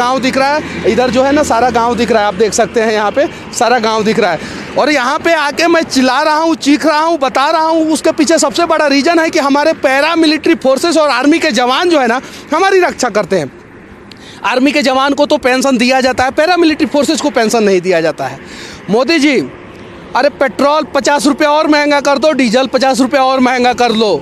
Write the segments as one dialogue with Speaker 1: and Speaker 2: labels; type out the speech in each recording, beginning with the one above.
Speaker 1: गांव दिख रहा है, इधर जो है ना सारा गांव दिख रहा है, आप देख सकते हैं यहाँ पे सारा गांव दिख रहा है। और यहाँ पे आके मैं चिल्ला रहा हूँ, चीख रहा हूँ, बता रहा हूँ, उसके पीछे सबसे बड़ा रीज़न है कि हमारे पैरामिलिट्री फोर्सेस और आर्मी के जवान जो है ना हमारी रक्षा करते हैं। आर्मी के जवान को तो पेंशन दिया जाता है, पैरामिलिट्री फोर्सेस को पेंशन नहीं दिया जाता है। मोदी जी, अरे पेट्रोल 50 रुपये और महंगा कर दो, डीजल 50 रुपये और महंगा कर लो,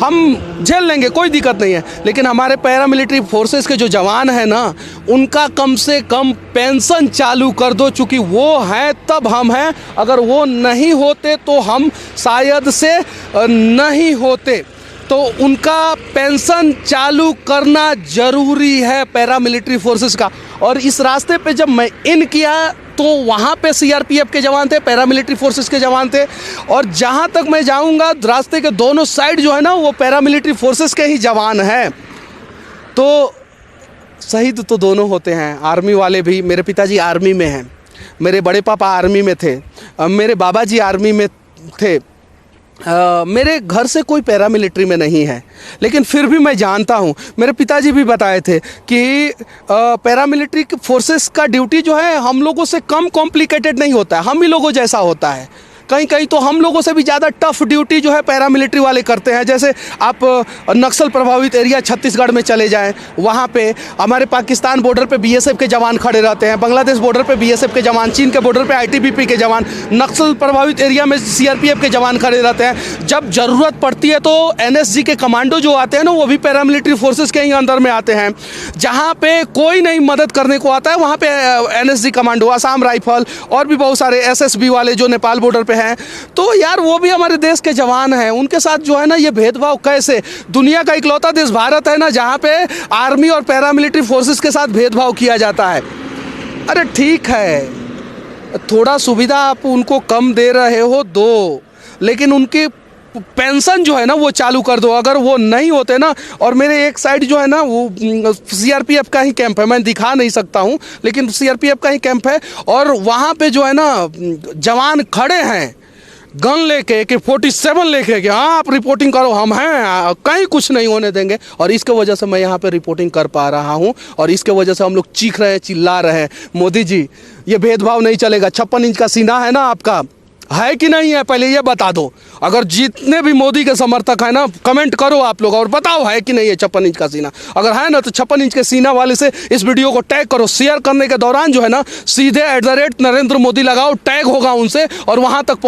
Speaker 1: हम झेल लेंगे, कोई दिक्कत नहीं है। लेकिन हमारे पैरामिलिट्री फोर्सेस के जो जवान हैं ना, उनका कम से कम पेंशन चालू कर दो, चूँकि वो हैं तब हम हैं, अगर वो नहीं होते तो हम शायद से नहीं होते। तो उनका पेंशन चालू करना ज़रूरी है पैरामिलिट्री फोर्सेस का। और इस रास्ते पे जब मैं इन किया तो वहाँ पे सीआरपीएफ के जवान थे, पैरामिलिट्री फोर्सेस के जवान थे, और जहाँ तक मैं जाऊँगा रास्ते के दोनों साइड जो है ना वो पैरामिलिट्री फोर्सेस के ही जवान हैं। तो शहीद तो दोनों होते हैं, आर्मी वाले भी। मेरे पिताजी आर्मी में हैं, मेरे बड़े पापा आर्मी में थे, मेरे बाबा जी आर्मी में थे। मेरे घर से कोई पैरामिलिट्री में नहीं है, लेकिन फिर भी मैं जानता हूँ, मेरे पिताजी भी बताए थे कि पैरामिलिट्री फोर्सेस का ड्यूटी जो है हम लोगों से कम कॉम्प्लिकेटेड नहीं होता है, हम ही लोगों जैसा होता है। कहीं कहीं तो हम लोगों से भी ज़्यादा टफ ड्यूटी जो है पैरामिलिट्री वाले करते हैं। जैसे आप नक्सल प्रभावित एरिया छत्तीसगढ़ में चले जाएं, वहाँ पे हमारे पाकिस्तान बॉर्डर पे बीएसएफ के जवान खड़े रहते हैं, बांग्लादेश बॉर्डर पे बीएसएफ के जवान, चीन के बॉर्डर पे आईटीबीपी के जवान, नक्सल प्रभावित एरिया में सीआरपीएफ के जवान खड़े रहते हैं। जब ज़रूरत पड़ती है तो एनएसजी के कमांडो जो आते हैं ना, वो भी पैरामिलिट्री फोर्सेस के ही अंदर में आते हैं। जहाँ पे कोई नहीं मदद करने को आता है वहाँ पे एनएसजी कमांडो, असम राइफल और भी बहुत सारे एसएसबी वाले जो नेपाल बॉर्डर पे हैं, तो यार वो भी हमारे देश के जवान हैं। उनके साथ जो है ना ये भेदभाव कैसे? दुनिया का इकलौता देश भारत है ना जहाँ पे आर्मी और पैरामिलिट्री फोर्सेस के साथ भेदभाव किया जाता है। अरे ठीक है, थोड़ा सुविधा आप उनको कम दे रहे हो दो, लेकिन उनकी पेंशन जो है ना वो चालू कर दो। अगर वो नहीं होते ना, और मेरे एक साइड जो है ना वो सीआरपीएफ का ही कैंप है, मैं दिखा नहीं सकता हूँ लेकिन सीआरपीएफ का ही कैंप है, और वहाँ पे जो है ना जवान खड़े हैं गन लेके कि 47 लेके कि हाँ आप रिपोर्टिंग करो, हम हैं, कहीं कुछ नहीं होने देंगे। और इसके वजह से मैं यहाँ पे रिपोर्टिंग कर पा रहा हूँ, और इसके वजह से हम लोग चीख रहे हैं, चिल्ला रहे हैं। मोदी जी, ये भेदभाव नहीं चलेगा। 56 इंच का सीना है ना आपका, है कि नहीं है? पहले ये बता दो। अगर जितने भी मोदी के समर्थक हैं ना, कमेंट करो आप लोग और बताओ है कि नहीं है 56 इंच का सीना। अगर है ना तो 56 इंच के सीना वाले से इस वीडियो को टैग करो। शेयर करने के दौरान जो है ना सीधे @NarendraModi लगाओ, टैग होगा उनसे और वहाँ तक